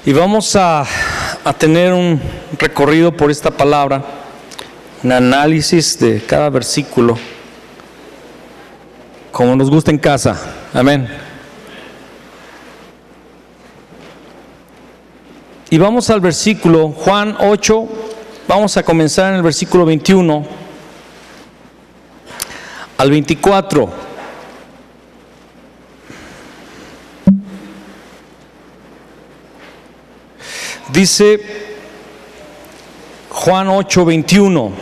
Y vamos a tener un recorrido por esta palabra, un análisis de cada versículo, como nos gusta en casa. Amén. Y vamos al versículo Juan 8, vamos a comenzar en el versículo 21 al 24. Dice Juan 8:21,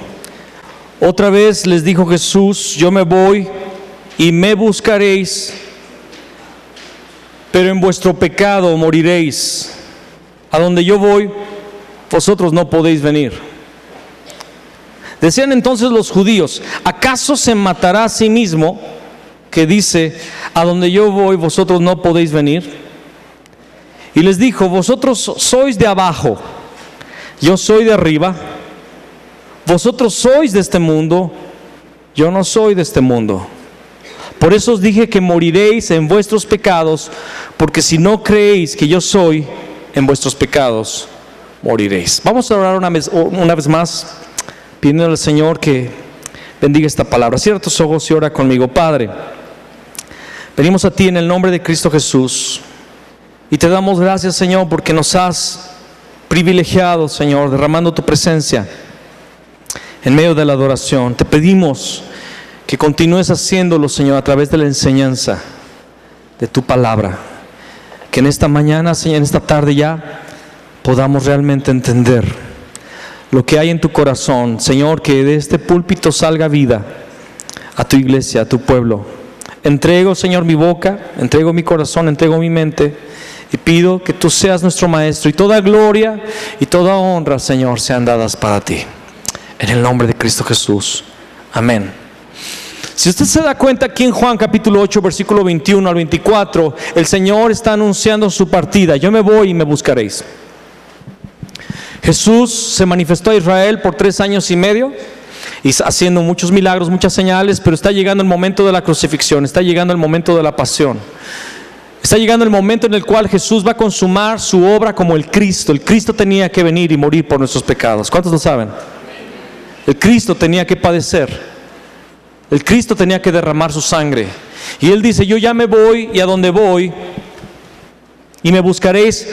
otra vez les dijo Jesús, yo me voy y me buscaréis, pero en vuestro pecado moriréis. A donde yo voy, vosotros no podéis venir. Decían entonces los judíos, ¿acaso se matará a sí mismo que dice, a donde yo voy, vosotros no podéis venir? Y les dijo, vosotros sois de abajo, yo soy de arriba. Vosotros sois de este mundo, yo no soy de este mundo. Por eso os dije que moriréis en vuestros pecados, porque si no creéis que yo soy, en vuestros pecados moriréis. Vamos a orar una vez más, pidiendo al Señor que bendiga esta palabra. Cierra tus ojos y ora conmigo. Padre, venimos a ti en el nombre de Cristo Jesús. Y te damos gracias, Señor, porque nos has privilegiado, Señor, derramando tu presencia en medio de la adoración. Te pedimos que continúes haciéndolo, Señor, a través de la enseñanza de tu palabra. Que en esta mañana, Señor, en esta tarde ya podamos realmente entender lo que hay en tu corazón. Señor, que de este púlpito salga vida a tu iglesia, a tu pueblo. Entrego, Señor, mi boca, entrego mi corazón, entrego mi mente. Y pido que tú seas nuestro maestro y toda gloria y toda honra, Señor, sean dadas para ti. En el nombre de Cristo Jesús. Amén. Si usted se da cuenta, aquí en Juan capítulo 8, versículo 21 al 24, el Señor está anunciando su partida. Yo me voy y me buscaréis. Jesús se manifestó a Israel por 3 años y medio, y haciendo muchos milagros, muchas señales, pero está llegando el momento de la crucifixión, está llegando el momento de la pasión. Está llegando el momento en el cual Jesús va a consumar su obra como el Cristo. El Cristo tenía que venir y morir por nuestros pecados. ¿Cuántos lo saben? El Cristo tenía que padecer. El Cristo tenía que derramar su sangre. Y Él dice, yo ya me voy y a donde voy y me buscaréis.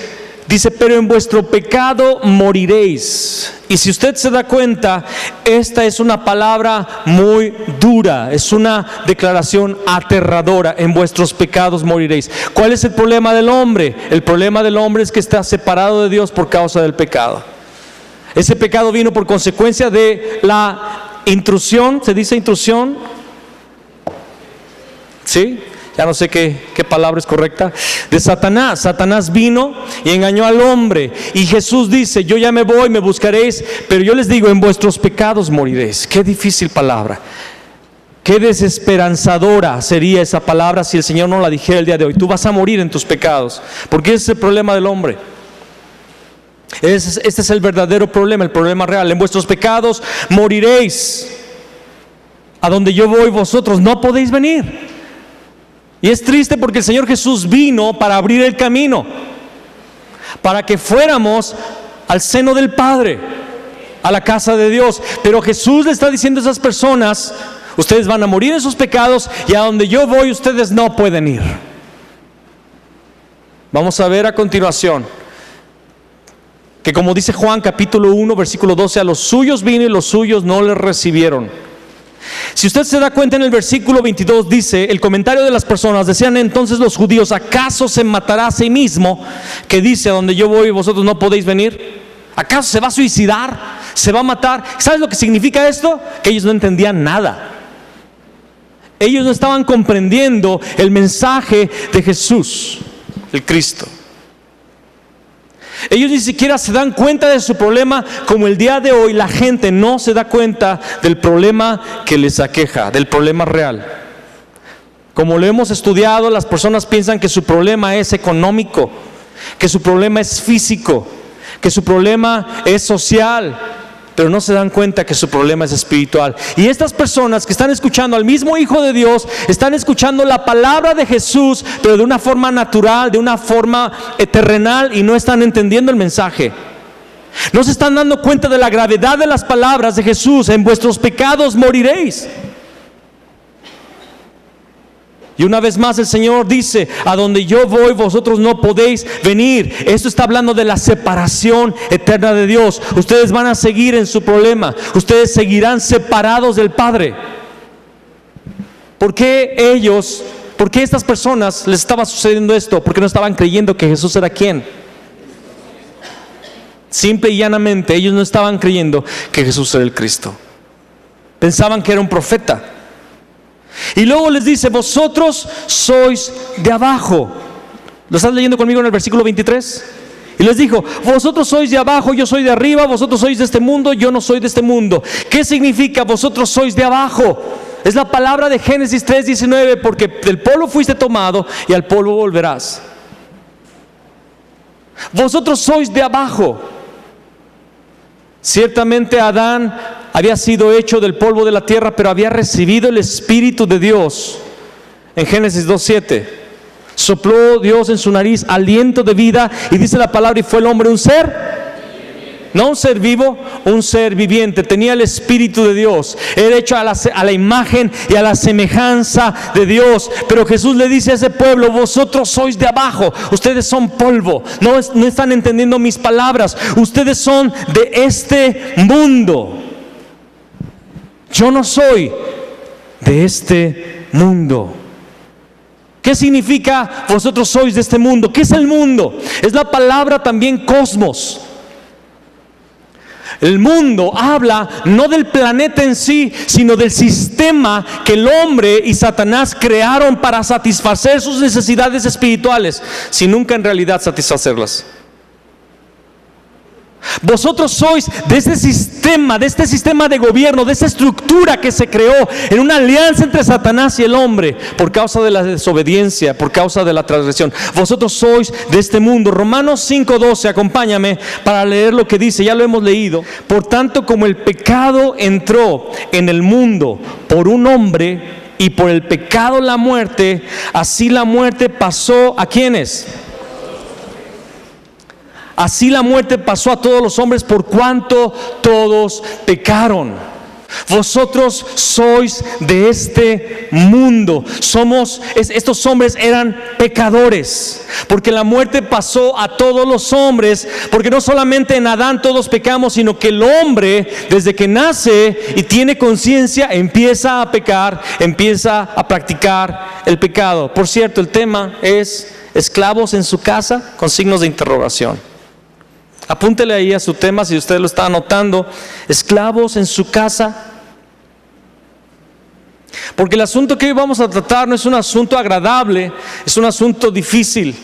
Dice, pero en vuestro pecado moriréis. Y si usted se da cuenta, esta es una palabra muy dura, es una declaración aterradora. En vuestros pecados moriréis. ¿Cuál es el problema del hombre? El problema del hombre es que está separado de Dios por causa del pecado. Ese pecado vino por consecuencia de la intrusión. ¿Se dice intrusión? ¿Sí? Ya no sé qué palabra es correcta. De Satanás. Satanás vino y engañó al hombre. Y Jesús dice, yo ya me voy, me buscaréis, pero yo les digo, en vuestros pecados moriréis. Qué difícil palabra. Qué desesperanzadora sería esa palabra si el Señor no la dijera el día de hoy. Tú vas a morir en tus pecados. Porque ese es el problema del hombre. Este es el verdadero problema, el problema real. En vuestros pecados moriréis. A donde yo voy, vosotros no podéis venir. Y es triste porque el Señor Jesús vino para abrir el camino, para que fuéramos al seno del Padre, a la casa de Dios. Pero Jesús le está diciendo a esas personas, ustedes van a morir en sus pecados y a donde yo voy ustedes no pueden ir. Vamos a ver a continuación que, como dice Juan capítulo 1 versículo 12, a los suyos vino y los suyos no les recibieron. Si usted se da cuenta, en el versículo 22 dice, el comentario de las personas, decían entonces los judíos, ¿acaso se matará a sí mismo que dice, a donde yo voy vosotros no podéis venir? ¿Acaso se va a suicidar? ¿Se va a matar? ¿Sabes lo que significa esto? Que ellos no entendían nada. Ellos no estaban comprendiendo el mensaje de Jesús, el Cristo. Ellos ni siquiera se dan cuenta de su problema, como el día de hoy la gente no se da cuenta del problema que les aqueja, del problema real. Como lo hemos estudiado, las personas piensan que su problema es económico, que su problema es físico, que su problema es social, pero no se dan cuenta que su problema es espiritual. Y estas personas que están escuchando al mismo Hijo de Dios, están escuchando la palabra de Jesús, pero de una forma natural, de una forma terrenal, y no están entendiendo el mensaje. No se están dando cuenta de la gravedad de las palabras de Jesús: en vuestros pecados moriréis. Y una vez más el Señor dice: a donde yo voy vosotros no podéis venir. Esto está hablando de la separación eterna de Dios. Ustedes van a seguir en su problema. Ustedes seguirán separados del Padre. ¿Por qué a estas personas les estaba sucediendo esto? Porque no estaban creyendo que Jesús era ¿quién? Simple y llanamente, ellos no estaban creyendo que Jesús era el Cristo. Pensaban que era un profeta. Y luego les dice: vosotros sois de abajo. ¿Lo estás leyendo conmigo en el versículo 23? Y les dijo: vosotros sois de abajo, yo soy de arriba. Vosotros sois de este mundo, yo no soy de este mundo. ¿Qué significa vosotros sois de abajo? Es la palabra de Génesis 3:19, porque del polvo fuiste tomado y al polvo volverás. Vosotros sois de abajo. Ciertamente Adán había sido hecho del polvo de la tierra, pero había recibido el Espíritu de Dios. En Génesis 2:7 sopló Dios en su nariz aliento de vida, y dice la palabra: y fue el hombre un ser, no un ser vivo, un ser viviente. Tenía el Espíritu de Dios, era hecho a la imagen y a la semejanza de Dios. Pero Jesús le dice a ese pueblo: vosotros sois de abajo, ustedes son polvo, no están entendiendo mis palabras, ustedes son de este mundo. Yo no soy de este mundo. ¿Qué significa vosotros sois de este mundo? ¿Qué es el mundo? Es la palabra también cosmos. El mundo habla no del planeta en sí, sino del sistema que el hombre y Satanás crearon para satisfacer sus necesidades espirituales, sin nunca en realidad satisfacerlas. Vosotros sois de este sistema de gobierno, de esta estructura que se creó en una alianza entre Satanás y el hombre, por causa de la desobediencia, por causa de la transgresión. Vosotros sois de este mundo. Romanos 5:12, acompáñame para leer lo que dice, ya lo hemos leído. Por tanto, como el pecado entró en el mundo por un hombre, y por el pecado la muerte, así la muerte pasó ¿a quiénes? Así la muerte pasó a todos los hombres, por cuanto todos pecaron. Vosotros sois de este mundo. Estos hombres eran pecadores, porque la muerte pasó a todos los hombres, porque no solamente en Adán todos pecamos, sino que el hombre, desde que nace y tiene conciencia, empieza a pecar, empieza a practicar el pecado. Por cierto, el tema es esclavos en su casa, con signos de interrogación. Apúntele ahí a su tema si usted lo está anotando: esclavos en su casa. Porque el asunto que hoy vamos a tratar no es un asunto agradable, es un asunto difícil,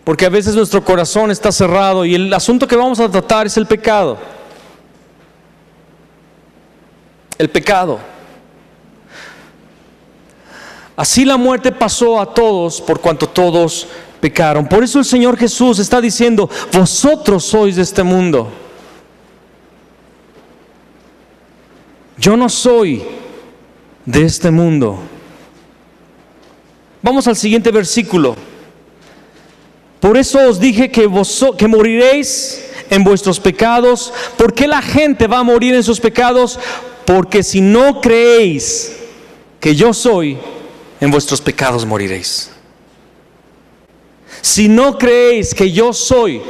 porque a veces nuestro corazón está cerrado, y el asunto que vamos a tratar es el pecado. El pecado. Así la muerte pasó a todos, por cuanto todos pecaron. Por eso el Señor Jesús está diciendo: vosotros sois de este mundo. Yo no soy de este mundo. Vamos al siguiente versículo. Por eso os dije que moriréis en vuestros pecados. ¿Por qué la gente va a morir en sus pecados? Porque si no creéis que yo soy, en vuestros pecados moriréis. Si no creéis que yo soy,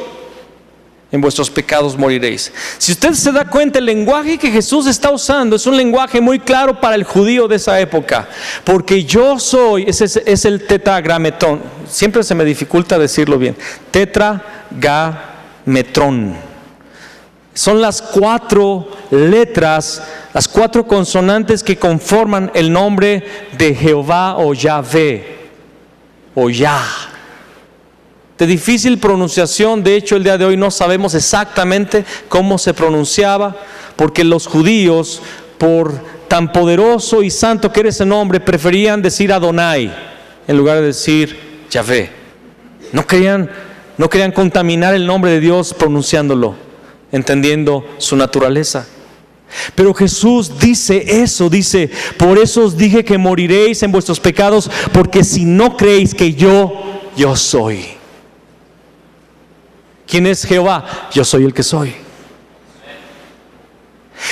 en vuestros pecados moriréis. Si usted se da cuenta, el lenguaje que Jesús está usando es un lenguaje muy claro para el judío de esa época. Porque yo soy, es el tetragrametón. Siempre se me dificulta decirlo bien. Tetragrametrón. Son las 4 letras, las 4 consonantes que conforman el nombre de Jehová o Yahvé o Yah. De difícil pronunciación, de hecho el día de hoy no sabemos exactamente cómo se pronunciaba, porque los judíos, por tan poderoso y santo que era ese nombre, preferían decir Adonai en lugar de decir Yahvé. No querían contaminar el nombre de Dios pronunciándolo, entendiendo su naturaleza. Pero Jesús dice eso, dice: por eso os dije que moriréis en vuestros pecados, porque si no creéis que yo soy. ¿Quién es Jehová? Yo soy el que soy.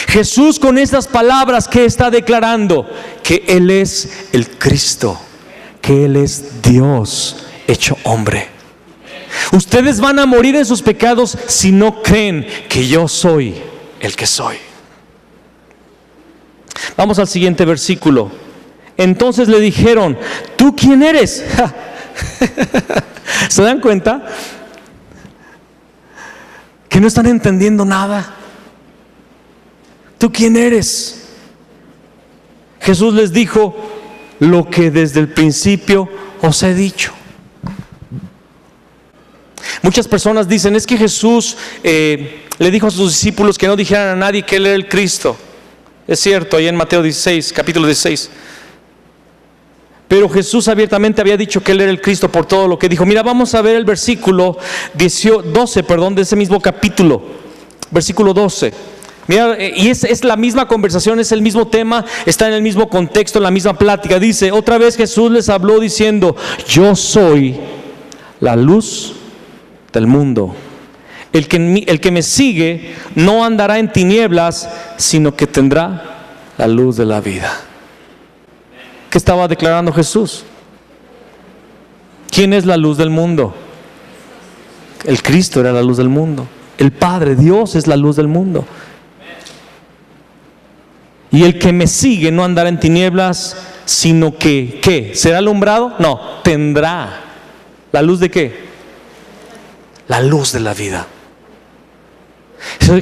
Jesús, con estas palabras, ¿qué está declarando? Que Él es el Cristo, que Él es Dios hecho hombre. Ustedes van a morir en sus pecados si no creen que yo soy el que soy. Vamos al siguiente versículo. Entonces le dijeron: ¿tú quién eres? ¿Se dan cuenta? Que no están entendiendo nada. ¿Tú quién eres? Jesús les dijo: lo que desde el principio os he dicho. Muchas personas dicen: es que Jesús le dijo a sus discípulos que no dijeran a nadie que Él era el Cristo. Es cierto, ahí en Mateo 16, capítulo 16. Pero Jesús abiertamente había dicho que Él era el Cristo por todo lo que dijo. Mira, vamos a ver el versículo 12 de ese mismo capítulo. Versículo 12. Mira, y es la misma conversación, es el mismo tema, está en el mismo contexto, en la misma plática. Dice: otra vez Jesús les habló diciendo: yo soy la luz del mundo. El que me sigue no andará en tinieblas, sino que tendrá la luz de la vida. ¿Qué estaba declarando Jesús? ¿Quién es la luz del mundo? El Cristo era la luz del mundo. El Padre, Dios, es la luz del mundo. Y el que me sigue no andará en tinieblas, sino que, ¿qué? ¿Será alumbrado? No, tendrá. ¿La luz de qué? La luz de la vida.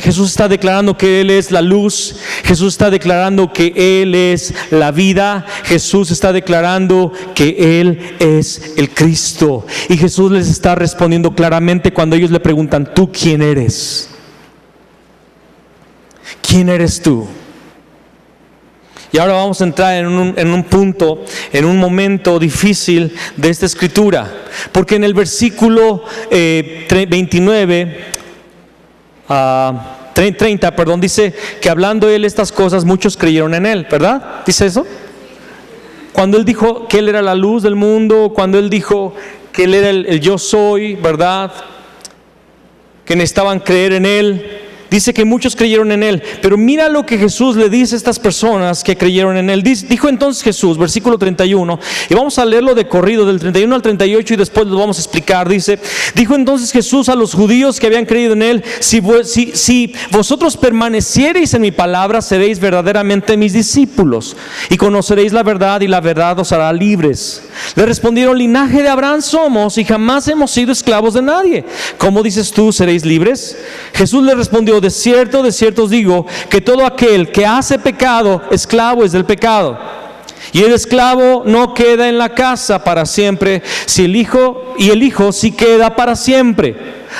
Jesús está declarando que Él es la luz. Jesús está declarando que Él es la vida. Jesús está declarando que Él es el Cristo. Y Jesús les está respondiendo claramente cuando ellos le preguntan: ¿tú quién eres? ¿Quién eres tú? Y ahora vamos a entrar en un punto, en un momento difícil de esta escritura. Porque en el versículo 29... 30, dice que hablando Él estas cosas, muchos creyeron en Él, ¿verdad? ¿Dice eso? Cuando Él dijo que Él era la luz del mundo, cuando Él dijo que Él era el yo soy, ¿verdad? Que necesitaban creer en Él. Dice que muchos creyeron en Él. Pero mira lo que Jesús le dice a estas personas que creyeron en Él. Dijo entonces Jesús, versículo 31, y vamos a leerlo de corrido, del 31 al 38, y después lo vamos a explicar. Dice: dijo entonces Jesús a los judíos que habían creído en Él: si vosotros permaneciereis en mi palabra, seréis verdaderamente mis discípulos, y conoceréis la verdad, y la verdad os hará libres. Le respondieron: linaje de Abraham somos, y jamás hemos sido esclavos de nadie. ¿Cómo dices tú, seréis libres? Jesús le respondió: de cierto os digo, que todo aquel que hace pecado, esclavo es del pecado. Y el esclavo no queda en la casa para siempre, el Hijo sí queda para siempre.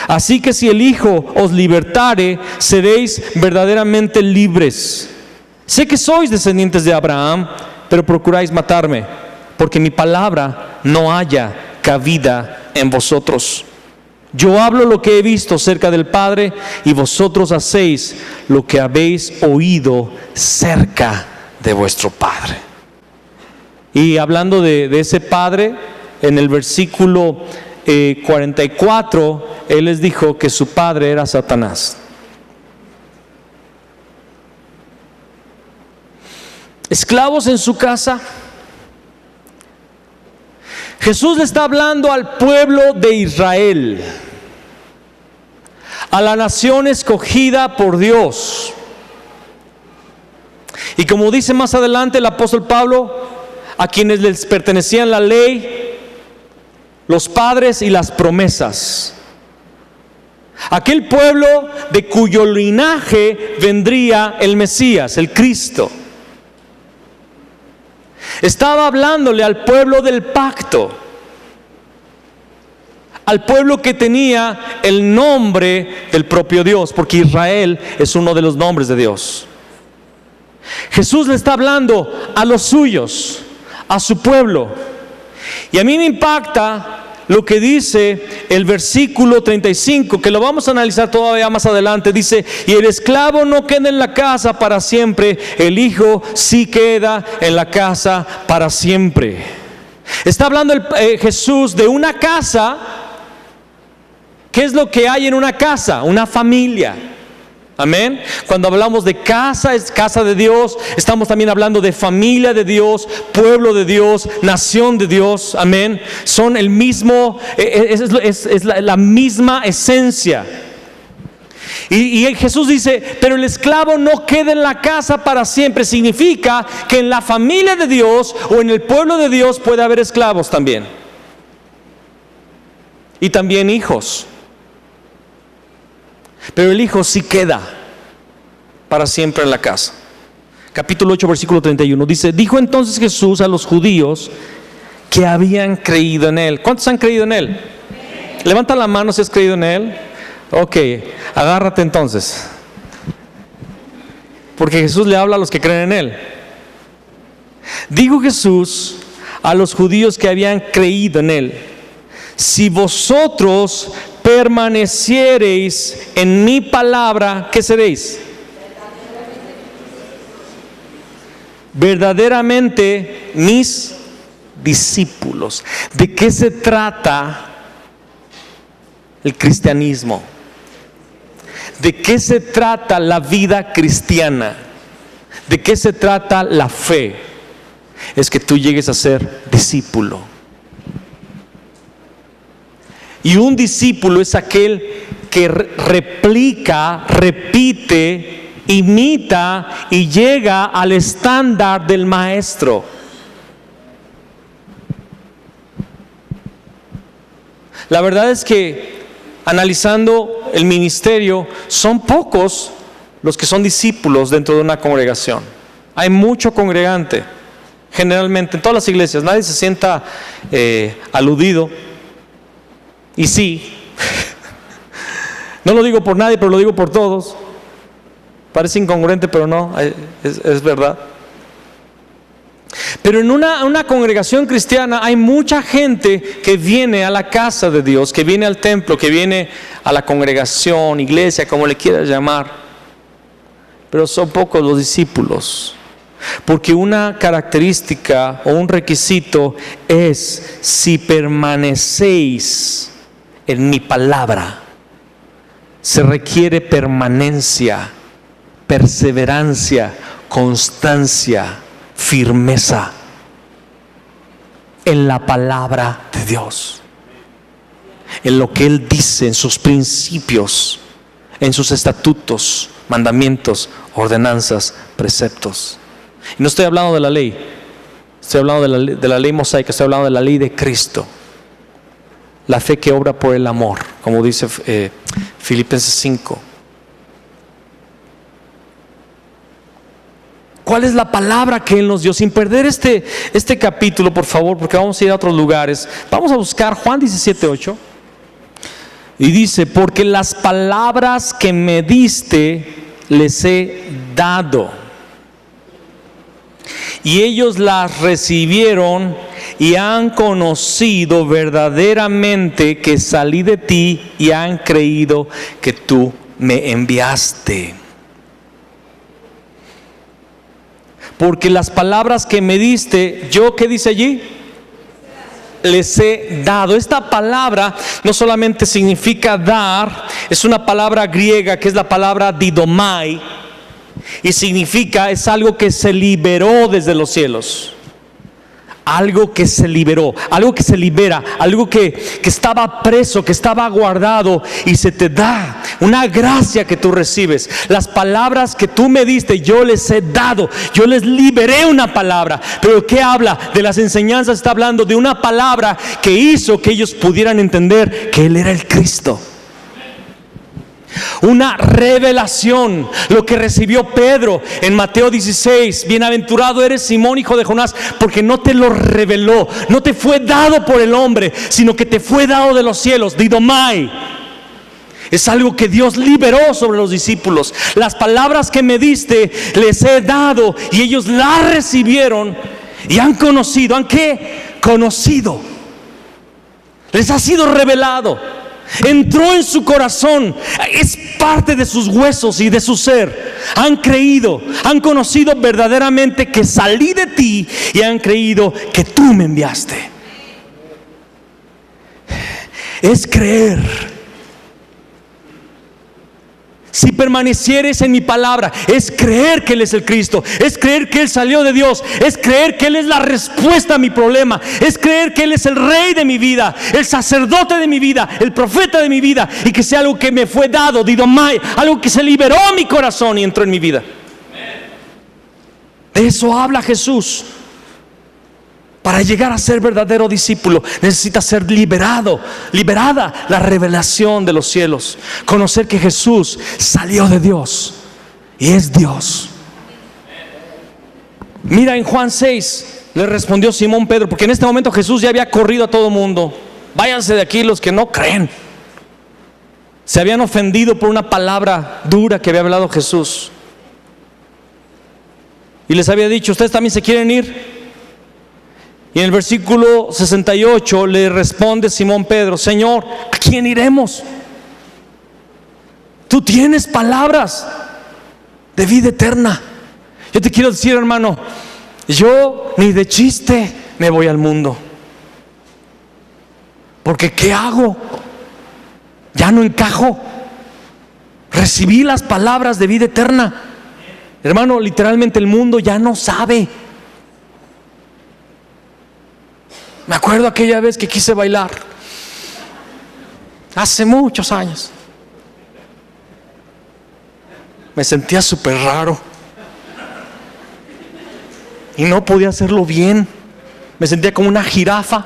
Así que si el Hijo os libertare, seréis verdaderamente libres. Sé que sois descendientes de Abraham, pero procuráis matarme, porque mi palabra no haya cabida en vosotros. Yo hablo lo que he visto cerca del Padre, y vosotros hacéis lo que habéis oído cerca de vuestro Padre. Y hablando de ese Padre, en el versículo 44, Él les dijo que su padre era Satanás. Esclavos en su casa. Jesús le está hablando al pueblo de Israel, a la nación escogida por Dios. Y como dice más adelante el apóstol Pablo, a quienes les pertenecían la ley, los padres y las promesas. aquel pueblo de cuyo linaje vendría el Mesías, el Cristo. Estaba hablándole al pueblo del pacto, al pueblo que tenía el nombre del propio Dios, porque Israel es uno de los nombres de Dios. Jesús le está hablando a los suyos, a su pueblo. Y a mí me impacta lo que dice el versículo 35, que lo vamos a analizar todavía más adelante. Dice: y el esclavo no queda en la casa para siempre, el hijo sí queda en la casa para siempre. Está hablando Jesús de una casa. ¿Qué es lo que hay en una casa? Una familia. Amén. Cuando hablamos de casa, es casa de Dios. Estamos también hablando de familia de Dios, pueblo de Dios, nación de Dios. Amén. Son el mismo, es la misma esencia. Y Jesús dice: pero el esclavo no queda en la casa para siempre. Significa que en la familia de Dios o en el pueblo de Dios puede haber esclavos también. Y también hijos. Pero el hijo sí queda para siempre en la casa. Capítulo 8, versículo 31. Dice: dijo entonces Jesús a los judíos que habían creído en Él. ¿Cuántos han creído en Él? Levanta la mano si has creído en Él. Ok, agárrate entonces. Porque Jesús le habla a los que creen en Él. Dijo Jesús a los judíos que habían creído en Él: si vosotros permaneciereis en mi palabra, ¿qué seréis? Verdaderamente mis discípulos. ¿De qué se trata el cristianismo? ¿De qué se trata la vida cristiana? ¿De qué se trata la fe? Es que tú llegues a ser discípulo. Y un discípulo es aquel que replica, repite, imita y llega al estándar del maestro. La verdad es que, analizando el ministerio, son pocos los que son discípulos dentro de una congregación. Hay mucho congregante. Generalmente en todas las iglesias nadie se sienta aludido. Y sí, no lo digo por nadie, pero lo digo por todos. Parece incongruente, pero no, es verdad. Pero en una congregación cristiana hay mucha gente que viene a la casa de Dios, que viene al templo, que viene a la congregación, iglesia, como le quieras llamar. Pero son pocos los discípulos. Porque una característica o un requisito es: si permanecéis en mi palabra. Se requiere permanencia, perseverancia, constancia, firmeza en la palabra de Dios, en lo que Él dice, en sus principios, en sus estatutos, mandamientos, ordenanzas, preceptos. Y no estoy hablando de la ley, estoy hablando de la ley mosaica, estoy hablando de la ley de Cristo. La fe que obra por el amor, como dice Filipenses 5. ¿Cuál es la palabra que Él nos dio? Sin perder este capítulo, por favor, porque vamos a ir a otros lugares. Vamos a buscar Juan 17:8. Y dice: porque las palabras que me diste les he dado, y ellos las recibieron y han conocido verdaderamente que salí de ti, y han creído que tú me enviaste. Porque las palabras que me diste, yo, ¿qué dice allí? Les he dado. Esta palabra no solamente significa dar, es una palabra griega que es la palabra didomai, y significa, es algo que se liberó desde los cielos. Algo que se liberó, algo que se libera, algo que estaba preso, que estaba guardado, y se te da una gracia que tú recibes. Las palabras que tú me diste, yo les he dado, yo les liberé una palabra. Pero ¿qué habla? De las enseñanzas está hablando de una palabra que hizo que ellos pudieran entender que Él era el Cristo. una revelación, lo que recibió Pedro en Mateo 16. Bienaventurado eres, Simón, hijo de Jonás, porque no te lo reveló, no te fue dado por el hombre, sino que te fue dado de los cielos. Didomai. Es algo que Dios liberó sobre los discípulos. Las palabras que me diste les he dado, y ellos las recibieron y han conocido. ¿Han qué? Conocido. Les ha sido revelado. Entró en su corazón, es parte de sus huesos y de su ser. Han creído, han conocido verdaderamente que salí de ti, y han creído que tú me enviaste. Es creer. Si permanecieres en mi palabra, es creer que Él es el Cristo, es creer que Él salió de Dios, es creer que Él es la respuesta a mi problema, es creer que Él es el Rey de mi vida, el sacerdote de mi vida, el profeta de mi vida, y que sea algo que me fue dado, didomai, algo que se liberó a mi corazón y entró en mi vida. De eso habla Jesús. Para llegar a ser verdadero discípulo necesita ser liberada la revelación de los cielos. Conocer que Jesús salió de Dios y es Dios. Mira, en Juan 6 le respondió Simón Pedro, porque en este momento Jesús ya había corrido a todo mundo. Váyanse de aquí los que no creen. Se habían ofendido por una palabra dura que había hablado Jesús, y les había dicho: ustedes también se quieren ir. Y en el versículo 68 le responde Simón Pedro: Señor, ¿a quién iremos? Tú tienes palabras de vida eterna. Yo te quiero decir, hermano, yo ni de chiste me voy al mundo, porque ¿qué hago? Ya no encajo. Recibí las palabras de vida eterna. Hermano, literalmente el mundo ya no sabe. Me acuerdo aquella vez que quise bailar, hace muchos años. Me sentía súper raro y no podía hacerlo bien. Me sentía como una jirafa.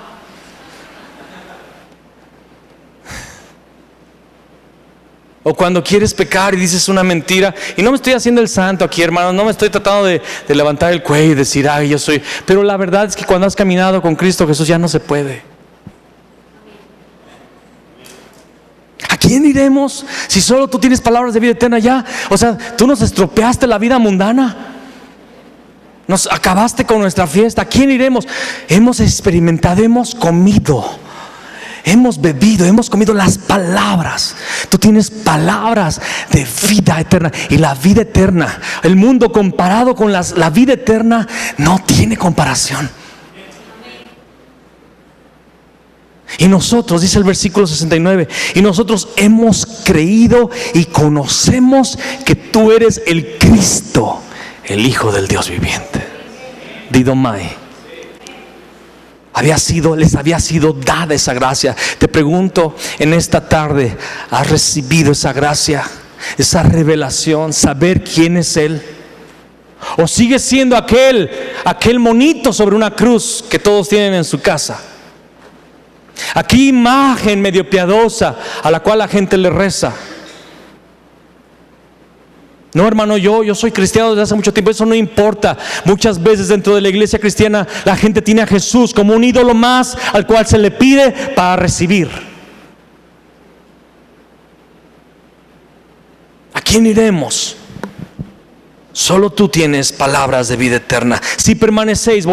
O cuando quieres pecar y dices una mentira. Y no me estoy haciendo el santo aquí, hermano. No me estoy tratando de levantar el cuello y decir: ay, yo soy. Pero la verdad es que cuando has caminado con Cristo Jesús ya no se puede. ¿A quién iremos si solo tú tienes palabras de vida eterna ya? O sea, tú nos estropeaste la vida mundana, nos acabaste con nuestra fiesta. ¿A quién iremos? Hemos experimentado, hemos comido, hemos bebido, hemos comido las palabras. Tú tienes palabras de vida eterna. Y la vida eterna, el mundo comparado con la vida eterna, no tiene comparación. Y nosotros, dice el versículo 69, y nosotros hemos creído y conocemos que tú eres el Cristo, el Hijo del Dios viviente. Didomai. Les había sido dada esa gracia. Te pregunto en esta tarde: ¿has recibido esa gracia, esa revelación, saber quién es Él? ¿O sigues siendo aquel monito sobre una cruz que todos tienen en su casa? Aquella imagen medio piadosa a la cual la gente le reza. No, hermano, yo soy cristiano desde hace mucho tiempo. Eso no importa. Muchas veces dentro de la iglesia cristiana la gente tiene a Jesús como un ídolo más al cual se le pide para recibir. ¿A quién iremos? Solo tú tienes palabras de vida eterna. Si permanecéis,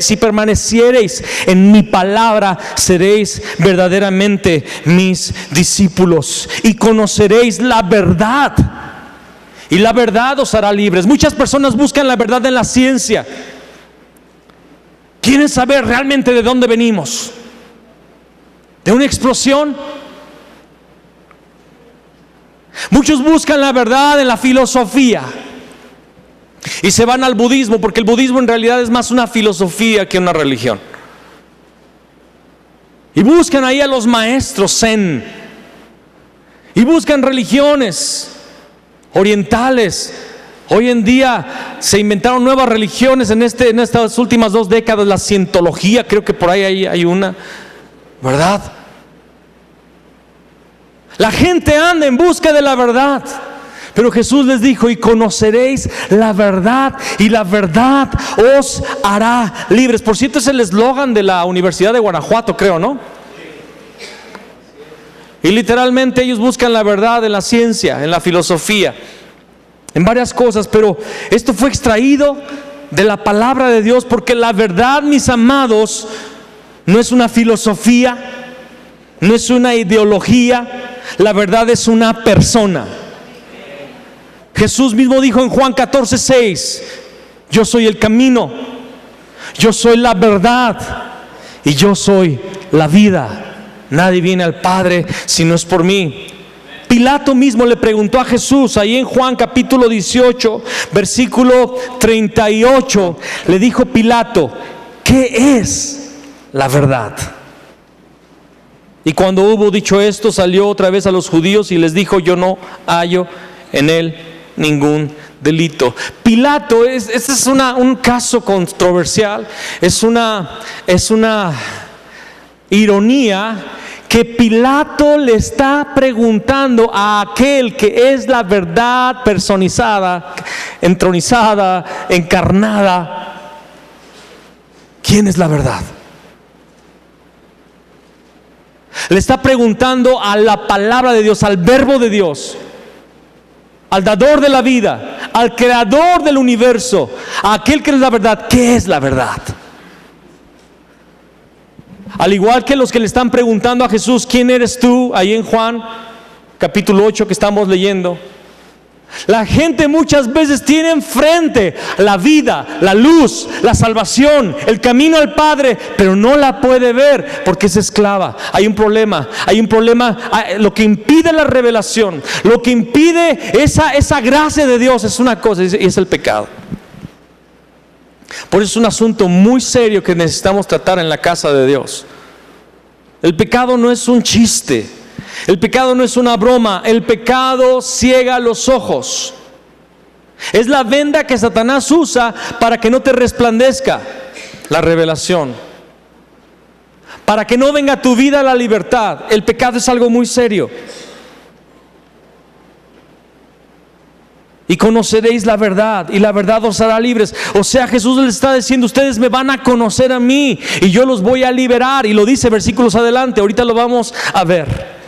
si permaneciereis en mi palabra, seréis verdaderamente mis discípulos y conoceréis la verdad, y la verdad os hará libres. Muchas personas buscan la verdad en la ciencia. Quieren saber realmente de dónde venimos. ¿De una explosión? Muchos buscan la verdad en la filosofía y se van al budismo, porque el budismo en realidad es más una filosofía que una religión. Y buscan ahí a los maestros zen, y buscan religiones orientales. Hoy en día se inventaron nuevas religiones en estas últimas 2 décadas. La cientología, creo que por ahí hay una, ¿verdad? La gente anda en busca de la verdad. Pero Jesús les dijo: y conoceréis la verdad, y la verdad os hará libres. Por cierto, es el eslogan de la Universidad de Guanajuato, creo, ¿no? Y literalmente ellos buscan la verdad en la ciencia, en la filosofía, en varias cosas. Pero esto fue extraído de la palabra de Dios, porque la verdad, mis amados, no es una filosofía, no es una ideología. La verdad es una persona. Jesús mismo dijo en Juan 14:6: yo soy el camino, yo soy la verdad y yo soy la vida. Nadie viene al Padre si no es por mí. Pilato mismo le preguntó a Jesús, ahí en Juan capítulo 18, versículo 38, le dijo Pilato: ¿qué es la verdad? Y cuando hubo dicho esto, salió otra vez a los judíos y les dijo: yo no hallo en él ningún delito. Pilato, este es un caso controversial, es una ironía que Pilato le está preguntando a aquel que es la verdad personizada, entronizada, encarnada: ¿quién es la verdad? Le está preguntando a la palabra de Dios, al verbo de Dios, al dador de la vida, al creador del universo, a aquel que es la verdad. ¿Qué es la verdad? Al igual que los que le están preguntando a Jesús: ¿quién eres tú? Ahí en Juan capítulo 8 que estamos leyendo. La gente muchas veces tiene enfrente la vida, la luz, la salvación, el camino al Padre, pero no la puede ver porque es esclava. Hay un problema. Lo que impide la revelación, lo que impide esa gracia de Dios es una cosa, y es el pecado. Por eso es un asunto muy serio que necesitamos tratar en la casa de Dios. El pecado no es un chiste. El pecado no es una broma. El pecado ciega los ojos. Es la venda que Satanás usa para que no te resplandezca la revelación, para que no venga a tu vida la libertad. El pecado es algo muy serio. Y conoceréis la verdad, y la verdad os hará libres. O sea, Jesús les está diciendo: ustedes me van a conocer a mí y yo los voy a liberar. Y lo dice versículos adelante, ahorita lo vamos a ver.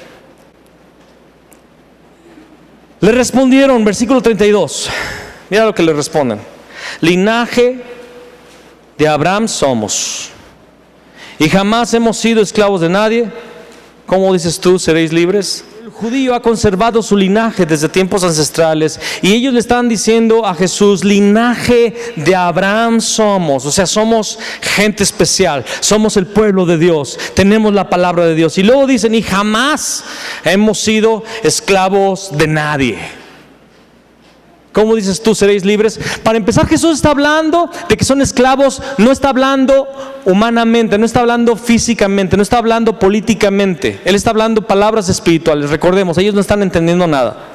Le respondieron, versículo 32. Mira lo que le responden: linaje de Abraham somos, y jamás hemos sido esclavos de nadie. ¿Cómo dices tú, seréis libres? El judío ha conservado su linaje desde tiempos ancestrales, y ellos le estaban diciendo a Jesús: linaje de Abraham somos. O sea, somos gente especial, somos el pueblo de Dios, tenemos la palabra de Dios. Y luego dicen: y jamás hemos sido esclavos de nadie. ¿Cómo dices tú, seréis libres? Para empezar, Jesús está hablando de que son esclavos. No está hablando humanamente, no está hablando físicamente, no está hablando políticamente. Él está hablando palabras espirituales. Recordemos, ellos no están entendiendo nada.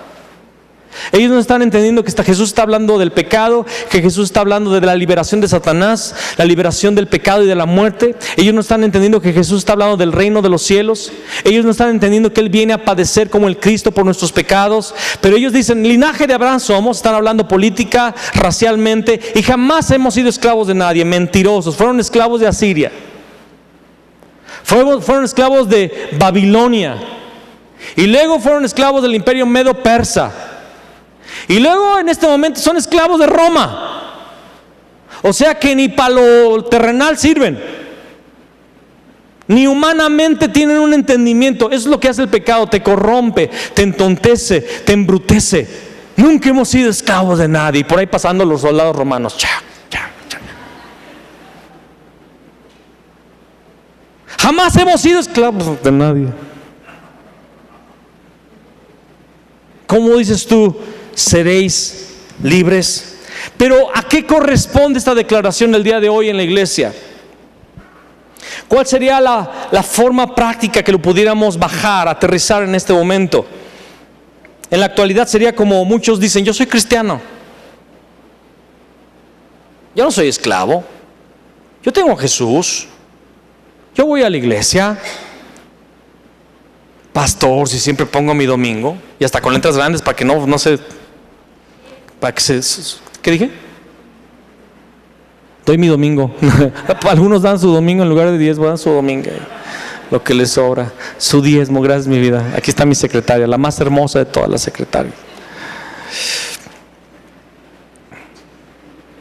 Ellos no están entendiendo que Jesús está hablando del pecado, que Jesús está hablando de la liberación de Satanás, la liberación del pecado y de la muerte. Ellos no están entendiendo que Jesús está hablando del reino de los cielos. Ellos no están entendiendo que Él viene a padecer como el Cristo por nuestros pecados. Pero ellos dicen: linaje de Abraham somos. Están hablando política, racialmente, y jamás hemos sido esclavos de nadie. Mentirosos. Fueron esclavos de Asiria, fueron esclavos de Babilonia, y luego fueron esclavos del imperio medo-persa. Y luego en este momento son esclavos de Roma. O sea que ni para lo terrenal sirven, ni humanamente tienen un entendimiento. Eso es lo que hace el pecado: te corrompe, te entontece, te embrutece. Nunca hemos sido esclavos de nadie. Y por ahí pasando los soldados romanos. Jamás hemos sido esclavos de nadie. ¿Cómo dices tú, seréis libres? Pero ¿a qué corresponde esta declaración el día de hoy en la iglesia? ¿Cuál sería la forma práctica que lo pudiéramos bajar, aterrizar en este momento? En la actualidad sería como muchos dicen: yo soy cristiano, yo no soy esclavo, yo tengo a Jesús, yo voy a la iglesia. Pastor, si siempre pongo mi domingo, y hasta con letras grandes para que no se, para que se, ¿qué dije? Doy mi domingo. Algunos dan su domingo en lugar de 10, dan su domingo, lo que les sobra, su diezmo. Gracias, mi vida. Aquí está mi secretaria, la más hermosa de todas las secretarias.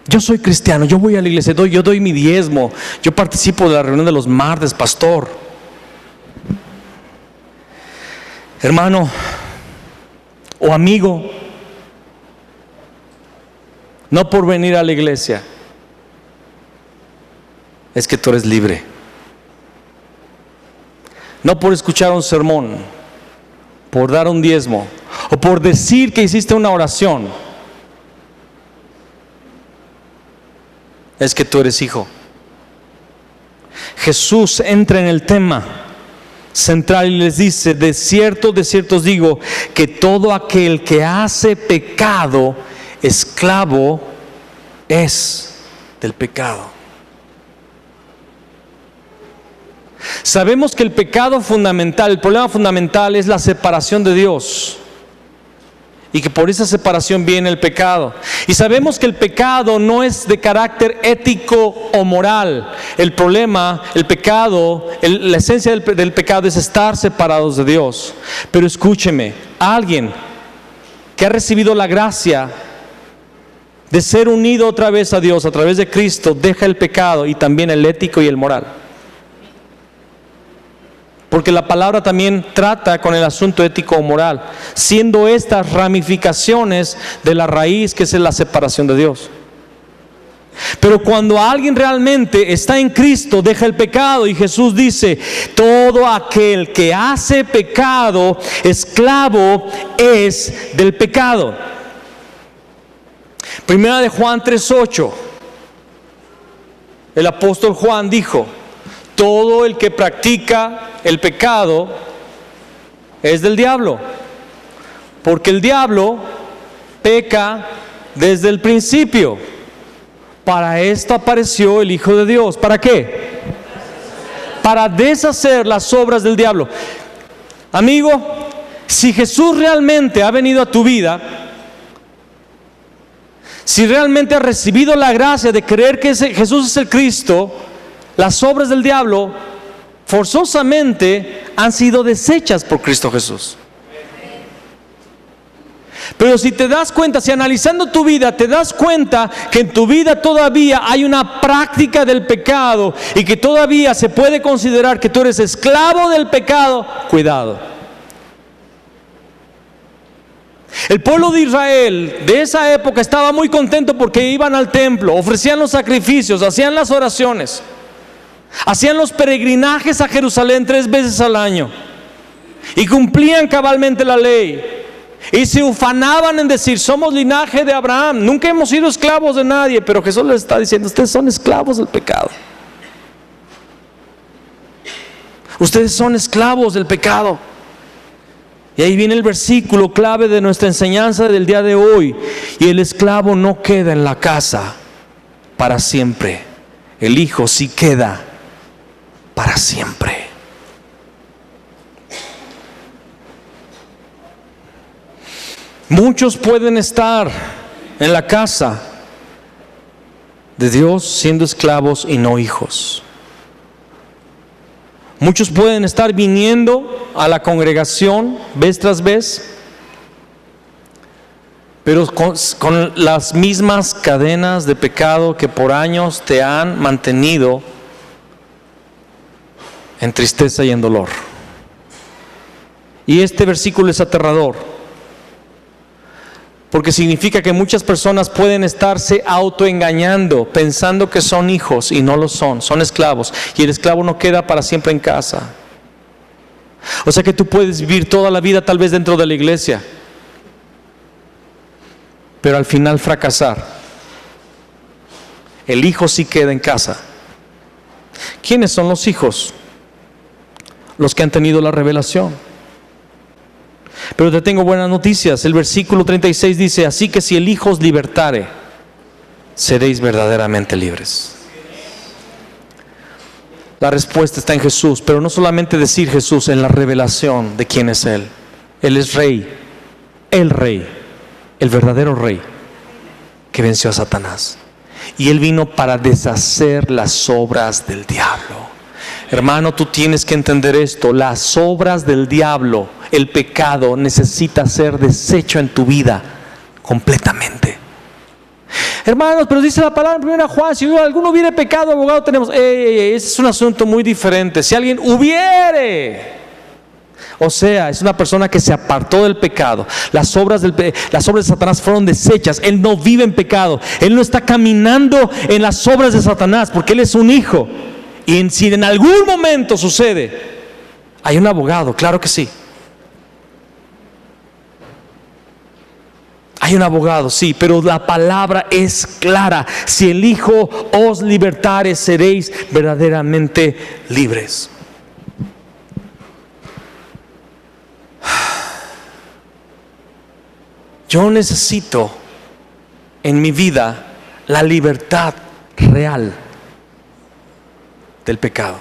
Yo soy cristiano, yo voy a la iglesia, yo doy mi diezmo, yo participo de la reunión de los martes, pastor. Hermano o amigo, no por venir a la iglesia es que tú eres libre. No por escuchar un sermón, por dar un diezmo o por decir que hiciste una oración, es que tú eres hijo. Jesús entra en el tema central y les dice: de cierto os digo, que todo aquel que hace pecado, esclavo es del pecado. Sabemos que el pecado fundamental, el problema fundamental es la separación de Dios, y que por esa separación viene el pecado. Y sabemos que el pecado no es de carácter ético o moral. El problema, el pecado, la esencia del pecado es estar separados de Dios. Pero escúcheme, alguien que ha recibido la gracia de ser unido otra vez a Dios a través de Cristo, deja el pecado y también el ético y el moral. Porque la palabra también trata con el asunto ético o moral, siendo estas ramificaciones de la raíz que es la separación de Dios. Pero cuando alguien realmente está en Cristo, deja el pecado, y Jesús dice: todo aquel que hace pecado, esclavo es del pecado. Primera de Juan 3:8, el apóstol Juan dijo: todo el que practica el pecado es del diablo, porque el diablo peca desde el principio. Para esto apareció el Hijo de Dios. ¿Para qué? Para deshacer las obras del diablo. Amigo, si Jesús realmente ha venido a tu vida, si realmente has recibido la gracia de creer que Jesús es el Cristo, las obras del diablo forzosamente han sido deshechas por Cristo Jesús. Pero si te das cuenta, si analizando tu vida te das cuenta que en tu vida todavía hay una práctica del pecado y que todavía se puede considerar que tú eres esclavo del pecado, cuidado. El pueblo de Israel de esa época estaba muy contento porque iban al templo, ofrecían los sacrificios, hacían las oraciones, hacían los peregrinajes a Jerusalén 3 veces al año y cumplían cabalmente la ley. Y se ufanaban en decir: somos linaje de Abraham, nunca hemos sido esclavos de nadie. Pero Jesús les está diciendo: ustedes son esclavos del pecado. Ustedes son esclavos del pecado. Y ahí viene el versículo clave de nuestra enseñanza del día de hoy: y el esclavo no queda en la casa para siempre, el hijo sí queda para siempre. Muchos pueden estar en la casa de Dios siendo esclavos y no hijos. Muchos pueden estar viniendo a la congregación vez tras vez, pero con las mismas cadenas de pecado que por años te han mantenido en tristeza y en dolor. Y este versículo es aterrador, porque significa que muchas personas pueden estarse autoengañando, pensando que son hijos y no lo son, son esclavos. Y el esclavo no queda para siempre en casa. O sea que tú puedes vivir toda la vida tal vez dentro de la iglesia, pero al final fracasar. El hijo sí queda en casa. ¿Quiénes son los hijos? Los que han tenido la revelación. Pero te tengo buenas noticias. El versículo 36 dice: así que si el Hijo os libertare, seréis verdaderamente libres. La respuesta está en Jesús, pero no solamente decir Jesús, en la revelación de quién es Él. Él es Rey, el verdadero Rey que venció a Satanás. Y Él vino para deshacer las obras del diablo. Hermano, tú tienes que entender esto. Las obras del diablo, el pecado, necesita ser deshecho en tu vida completamente. Hermanos, pero dice la palabra en 1 Juan, si alguno hubiere pecado, abogado tenemos. Ese es un asunto muy diferente. Si alguien hubiere, o sea, es una persona que se apartó del pecado. Las obras de Satanás fueron deshechas. Él no vive en pecado. Él no está caminando en las obras de Satanás, porque Él es un hijo. Y si en algún momento sucede, hay un abogado, claro que sí. Hay un abogado, sí, pero la palabra es clara. Si el Hijo os libertare, seréis verdaderamente libres. Yo necesito en mi vida la libertad real del pecado.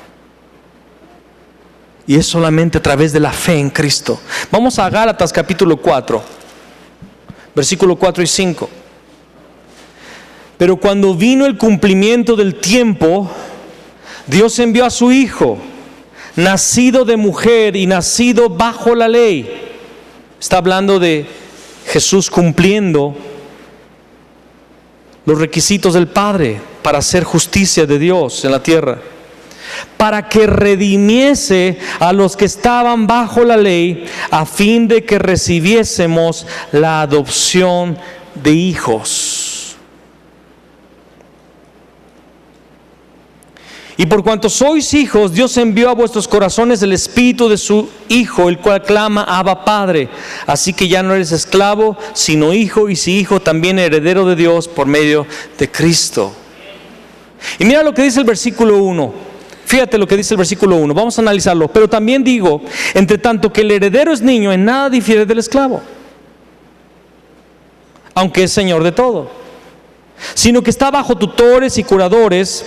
Y es solamente a través de la fe en Cristo. Vamos a Gálatas capítulo 4, versículo 4 y 5. Pero cuando vino el cumplimiento del tiempo, Dios envió a su Hijo, nacido de mujer y nacido bajo la ley. Está hablando de Jesús cumpliendo los requisitos del Padre para hacer justicia de Dios en la tierra, para que redimiese a los que estaban bajo la ley, a fin de que recibiésemos la adopción de hijos. Y por cuanto sois hijos, Dios envió a vuestros corazones el espíritu de su Hijo, el cual clama, Abba, Padre. Así que ya no eres esclavo, sino hijo, y si hijo, también heredero de Dios por medio de Cristo. Y mira lo que dice el versículo 1. Fíjate lo que dice el versículo 1. Vamos a analizarlo. Pero también digo, entre tanto que el heredero es niño, en nada difiere del esclavo, aunque es señor de todo, sino que está bajo tutores y curadores,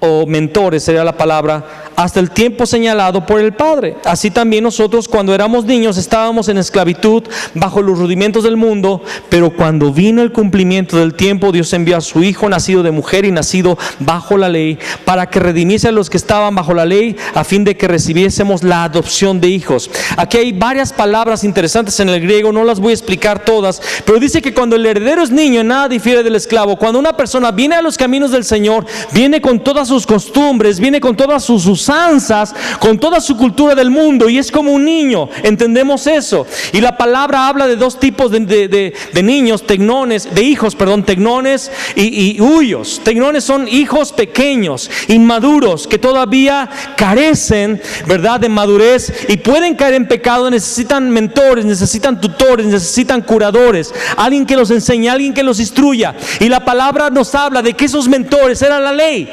o mentores sería la palabra, hasta el tiempo señalado por el Padre. Así también nosotros, cuando éramos niños, estábamos en esclavitud bajo los rudimentos del mundo, pero cuando vino el cumplimiento del tiempo, Dios envió a su Hijo, nacido de mujer y nacido bajo la ley, para que redimiese a los que estaban bajo la ley, a fin de que recibiésemos la adopción de hijos. Aquí hay varias palabras interesantes en el griego, no las voy a explicar todas, pero dice que cuando el heredero es niño, en nada difiere del esclavo. Cuando una persona viene a los caminos del Señor, viene con todas sus costumbres, viene con todas sus usanzas, con toda su cultura del mundo, y es como un niño. Entendemos eso. Y la palabra habla de dos tipos de niños, tecnones, de hijos, perdón, tecnones y huyos. Tecnones son hijos pequeños, inmaduros, que todavía carecen, ¿verdad?, de madurez y pueden caer en pecado. Necesitan mentores, necesitan tutores, necesitan curadores, alguien que los enseñe, alguien que los instruya. Y la palabra nos habla de que esos mentores eran la ley,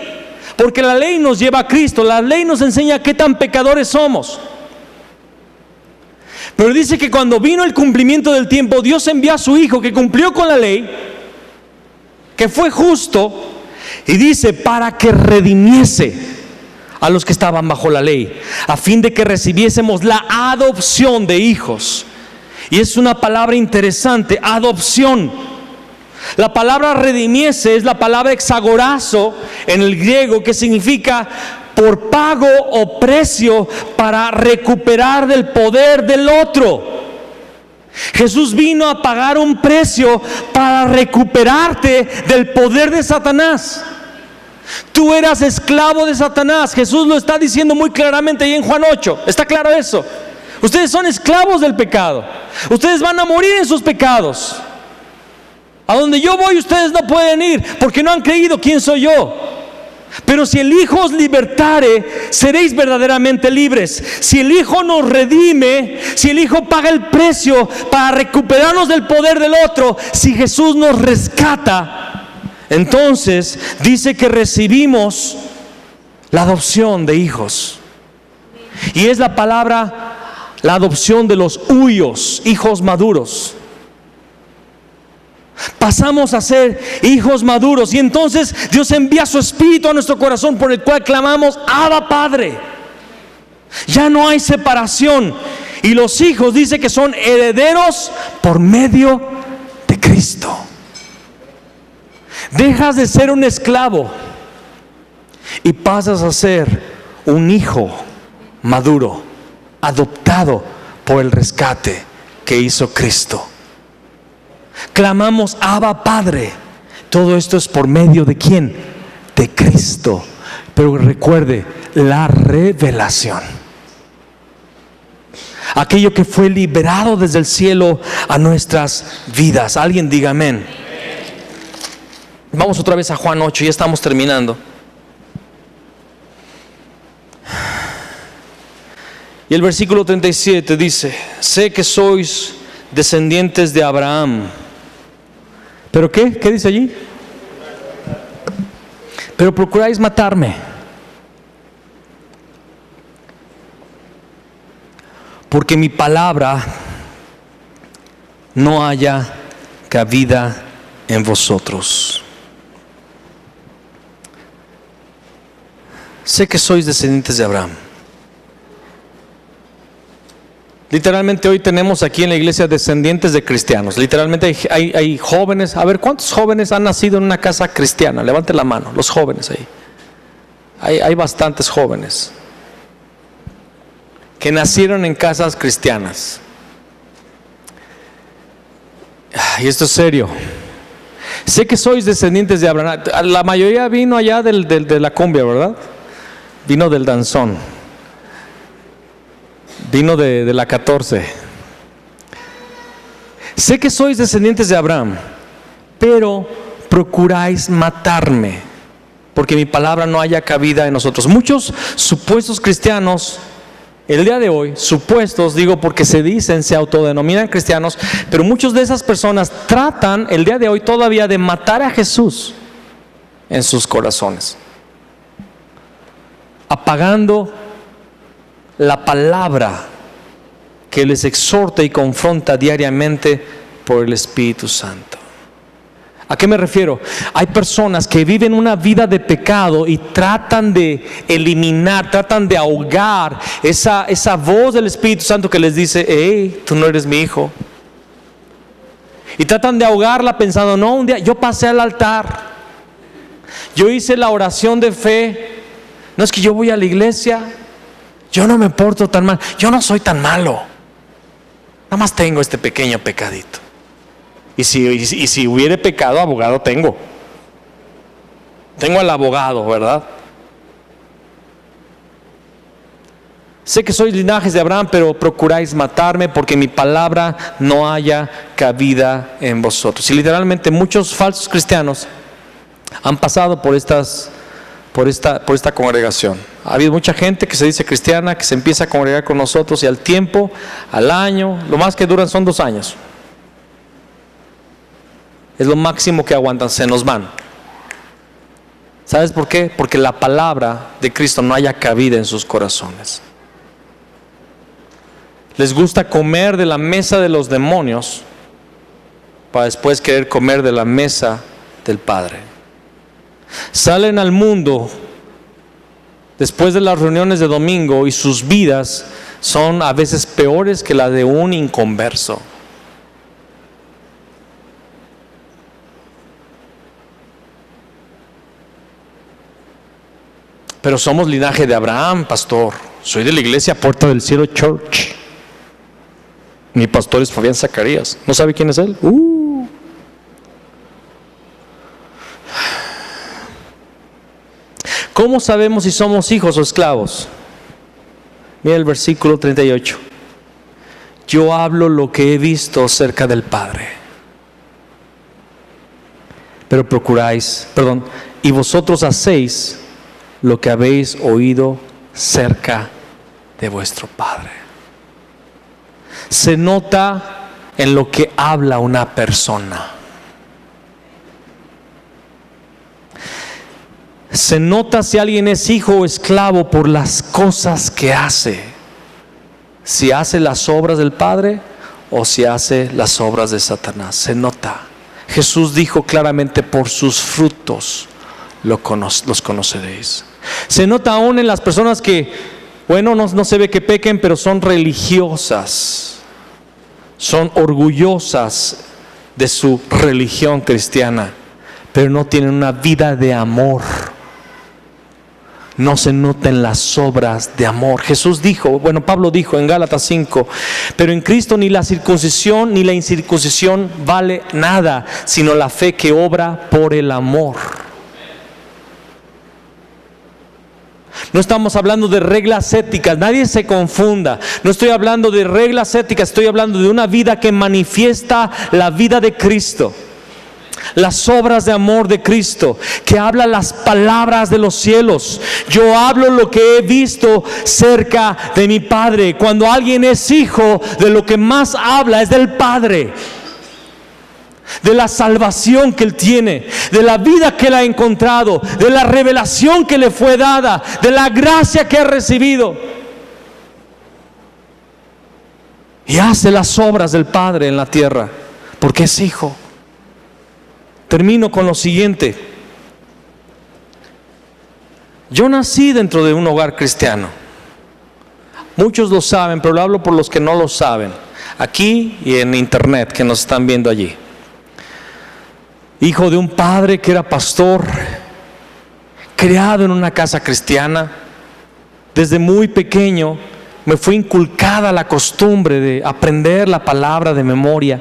porque la ley nos lleva a Cristo. La ley nos enseña qué tan pecadores somos. Pero dice que cuando vino el cumplimiento del tiempo, Dios envió a su Hijo, que cumplió con la ley, que fue justo, y dice, para que redimiese a los que estaban bajo la ley, a fin de que recibiésemos la adopción de hijos. Y es una palabra interesante, adopción. La palabra redimiese es la palabra exagorazo en el griego, que significa por pago o precio, para recuperar del poder del otro. Jesús vino a pagar un precio para recuperarte del poder de Satanás. Tú eras esclavo de Satanás. Jesús lo está diciendo muy claramente ahí en Juan 8. ¿Está claro eso? Ustedes son esclavos del pecado. Ustedes van a morir en sus pecados. A donde yo voy, ustedes no pueden ir, porque no han creído quién soy yo. Pero si el Hijo os libertare, seréis verdaderamente libres. Si el Hijo nos redime, si el Hijo paga el precio para recuperarnos del poder del otro, si Jesús nos rescata, entonces dice que recibimos la adopción de hijos. Y es la palabra, la adopción de los huyos, hijos maduros. pasamos a ser hijos maduros. Y entonces Dios envía su Espíritu a nuestro corazón, por el cual clamamos: Abba, Padre. Ya no hay separación. Y los hijos dice que son herederos por medio de Cristo. Dejas de ser un esclavo y pasas a ser un hijo maduro, adoptado por el rescate que hizo Cristo. Clamamos: Abba, Padre. Todo esto es por medio de ¿quién? De Cristo. Pero recuerde, la revelación, aquello que fue liberado desde el cielo a nuestras vidas. Alguien diga amén. Vamos otra vez a Juan 8, ya estamos terminando. Y el versículo 37 dice: sé que sois descendientes de Abraham. ¿Pero qué? ¿Qué dice allí? Pero procuráis matarme, porque mi palabra no haya cabida en vosotros. Sé que sois descendientes de Abraham. Literalmente hoy tenemos aquí en la iglesia descendientes de cristianos. Literalmente hay jóvenes. A ver, ¿cuántos jóvenes han nacido en una casa cristiana? Levante la mano, los jóvenes ahí. Hay bastantes jóvenes que nacieron en casas cristianas. Y esto es serio. Sé que sois descendientes de Abraham. La mayoría vino allá de la cumbia, ¿verdad? Vino del danzón. Vino de la 14. Sé que sois descendientes de Abraham, pero procuráis matarme, porque mi palabra no haya cabida en nosotros. Muchos supuestos cristianos el día de hoy, supuestos, digo porque se autodenominan cristianos, pero muchas de esas personas tratan el día de hoy todavía de matar a Jesús en sus corazones, apagando la palabra que les exhorta y confronta diariamente por el Espíritu Santo. ¿A qué me refiero? Hay personas que viven una vida de pecado y tratan de eliminar, tratan de ahogar esa voz del Espíritu Santo que les dice: hey, tú no eres mi hijo. Y tratan de ahogarla pensando: no, un día yo pasé al altar, yo hice la oración de fe, no es que yo voy a la iglesia, yo no me porto tan mal, yo no soy tan malo, nada más tengo este pequeño pecadito. Y si hubiere pecado, abogado tengo al abogado, ¿verdad? Sé que sois linajes de Abraham, pero procuráis matarme, porque mi palabra no haya cabida en vosotros. Y literalmente muchos falsos cristianos han pasado por esta congregación. Ha habido mucha gente que se dice cristiana, que se empieza a congregar con nosotros, y al tiempo, al año, lo más que duran son 2 años. Es lo máximo que aguantan, se nos van. ¿Sabes por qué? Porque la palabra de Cristo no haya cabida en sus corazones. Les gusta comer de la mesa de los demonios para después querer comer de la mesa del Padre. Salen al mundo después de las reuniones de domingo y sus vidas son a veces peores que la de un inconverso. Pero somos linaje de Abraham, pastor. Soy de la iglesia Puerta del Cielo Church. Mi pastor es Fabián Zacarías. ¿No sabe quién es él? ¿Cómo sabemos si somos hijos o esclavos? Mira el versículo 38. Yo hablo lo que he visto cerca del Padre. Pero y vosotros hacéis lo que habéis oído cerca de vuestro Padre. Se nota en lo que habla una persona. Se nota si alguien es hijo o esclavo por las cosas que hace. Si hace las obras del Padre o si hace las obras de Satanás. Se nota. Jesús dijo claramente: por sus frutos los conoceréis. Se nota aún en las personas que, bueno, no se ve que pequen, pero son religiosas, son orgullosas de su religión cristiana, pero no tienen una vida de amor. No se notan las obras de amor. Jesús dijo, Pablo dijo en Gálatas 5: pero en Cristo ni la circuncisión ni la incircuncisión vale nada, sino la fe que obra por el amor. No estamos hablando de reglas éticas, nadie se confunda. No estoy hablando de reglas éticas, estoy hablando de una vida que manifiesta la vida de Cristo, las obras de amor de Cristo, que habla las palabras de los cielos. Yo hablo lo que he visto cerca de mi Padre. Cuando alguien es hijo, de lo que más habla es del Padre, de la salvación que él tiene, de la vida que él ha encontrado, de la revelación que le fue dada, de la gracia que ha recibido. Y hace las obras del Padre en la tierra, porque es hijo. Termino con lo siguiente. Yo nací dentro de un hogar cristiano. Muchos lo saben, pero lo hablo por los que no lo saben, aquí y en internet, que nos están viendo allí. Hijo de un padre que era pastor, criado en una casa cristiana. Desde muy pequeño me fue inculcada la costumbre de aprender la palabra de memoria.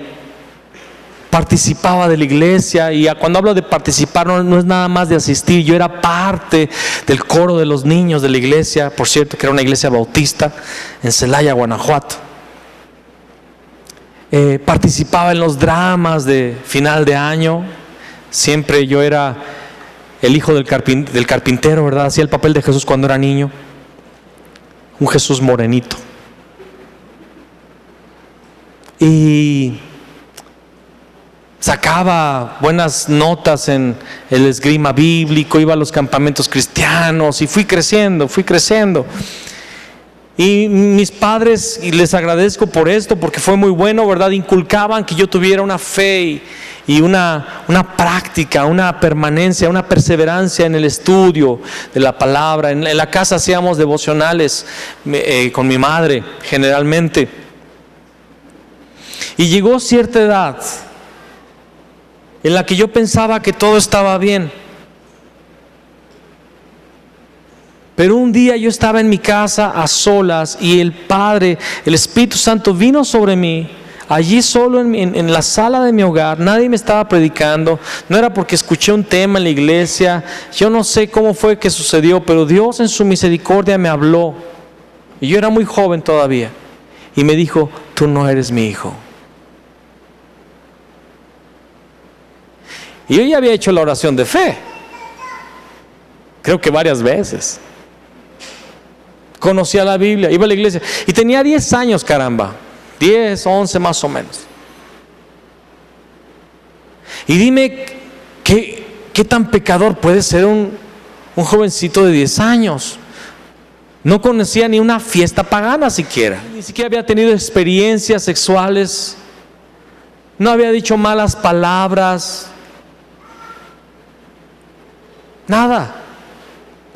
Participaba de la iglesia, y cuando hablo de participar no es nada más de asistir. Yo era parte del coro de los niños de la iglesia, por cierto, que era una iglesia bautista en Celaya, Guanajuato. Participaba en los dramas de final de año. Siempre yo era el hijo del carpintero, ¿verdad? Hacía el papel de Jesús cuando era niño, un Jesús morenito. Y sacaba buenas notas en el esgrima bíblico, iba a los campamentos cristianos, y fui creciendo. Y mis padres, y les agradezco por esto, porque fue muy bueno, ¿verdad? Inculcaban que yo tuviera una fe y una práctica, una permanencia, una perseverancia en el estudio de la palabra. En la casa hacíamos devocionales con mi madre, generalmente. Y llegó cierta edad en la que yo pensaba que todo estaba bien. Pero un día yo estaba en mi casa a solas, y el Espíritu Santo vino sobre mí, allí solo en la sala de mi hogar. Nadie me estaba predicando, no era porque escuché un tema en la iglesia. Yo no sé cómo fue que sucedió, pero Dios en su misericordia me habló. Y yo era muy joven todavía, y me dijo: tú no eres mi hijo. Y yo ya había hecho la oración de fe, creo que varias veces. Conocía la Biblia, iba a la iglesia, y tenía 10 años, caramba, 10, 11 más o menos. Y dime, ¿qué tan pecador puede ser un jovencito de 10 años? No conocía ni una fiesta pagana siquiera, ni siquiera había tenido experiencias sexuales, no había dicho malas palabras, nada.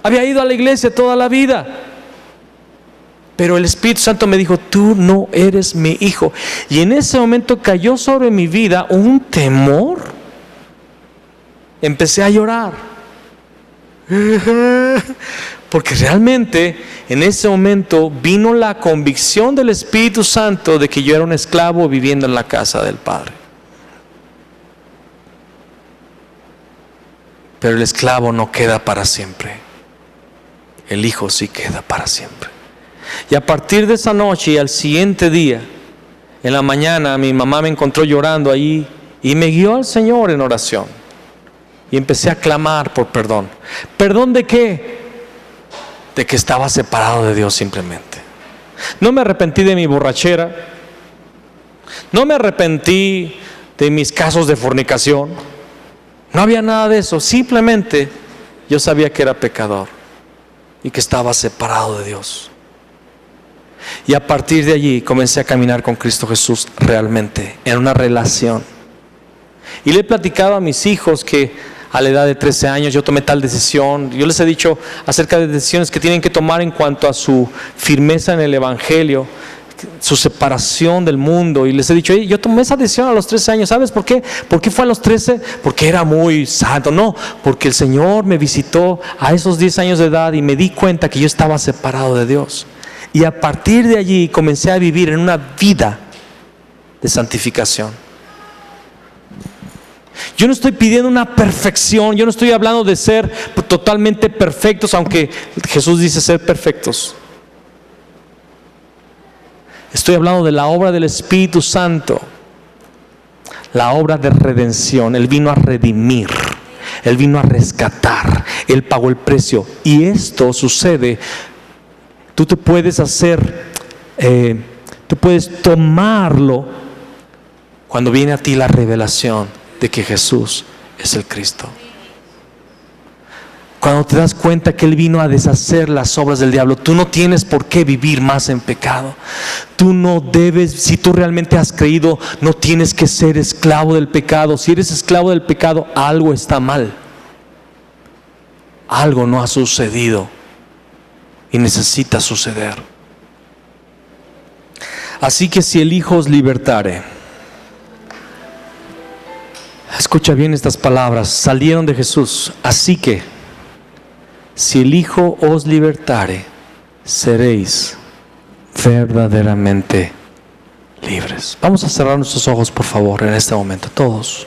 Había ido a la iglesia toda la vida. Pero el Espíritu Santo me dijo: tú no eres mi hijo. Y en ese momento cayó sobre mi vida un temor. Empecé a llorar, porque realmente en ese momento vino la convicción del Espíritu Santo de que yo era un esclavo viviendo en la casa del Padre. Pero el esclavo no queda para siempre, el hijo sí queda para siempre. Y a partir de esa noche y al siguiente día, en la mañana, mi mamá me encontró llorando allí y me guió al Señor en oración. Y empecé a clamar por perdón. ¿Perdón de qué? De que estaba separado de Dios simplemente. No me arrepentí de mi borrachera. No me arrepentí de mis casos de fornicación. No había nada de eso. Simplemente yo sabía que era pecador y que estaba separado de Dios. Y a partir de allí comencé a caminar con Cristo Jesús realmente, en una relación. Y le he platicado a mis hijos que a la edad de 13 años yo tomé tal decisión. Yo les he dicho acerca de decisiones que tienen que tomar en cuanto a su firmeza en el Evangelio, su separación del mundo. Y les he dicho, yo tomé esa decisión a los 13 años. ¿Sabes por qué? ¿Por qué fue a los 13? Porque era muy santo. No, porque el Señor me visitó a esos 10 años de edad y me di cuenta que yo estaba separado de Dios. Y a partir de allí comencé a vivir en una vida de santificación. Yo no estoy pidiendo una perfección, yo no estoy hablando de ser totalmente perfectos, aunque Jesús dice ser perfectos. Estoy hablando de la obra del Espíritu Santo, la obra de redención. Él vino a redimir, Él vino a rescatar, Él pagó el precio. Y esto sucede, tú te puedes hacer, tú puedes tomarlo cuando viene a ti la revelación de que Jesús es el Cristo. Cuando te das cuenta que Él vino a deshacer las obras del diablo, tú no tienes por qué vivir más en pecado. Tú no debes, si tú realmente has creído, no tienes que ser esclavo del pecado. Si eres esclavo del pecado, algo está mal. Algo no ha sucedido y necesita suceder. Así que si el Hijo os libertare, escucha bien estas palabras, salieron de Jesús. Así que si el Hijo os libertare, seréis verdaderamente libres. Vamos a cerrar nuestros ojos, por favor, en este momento, todos.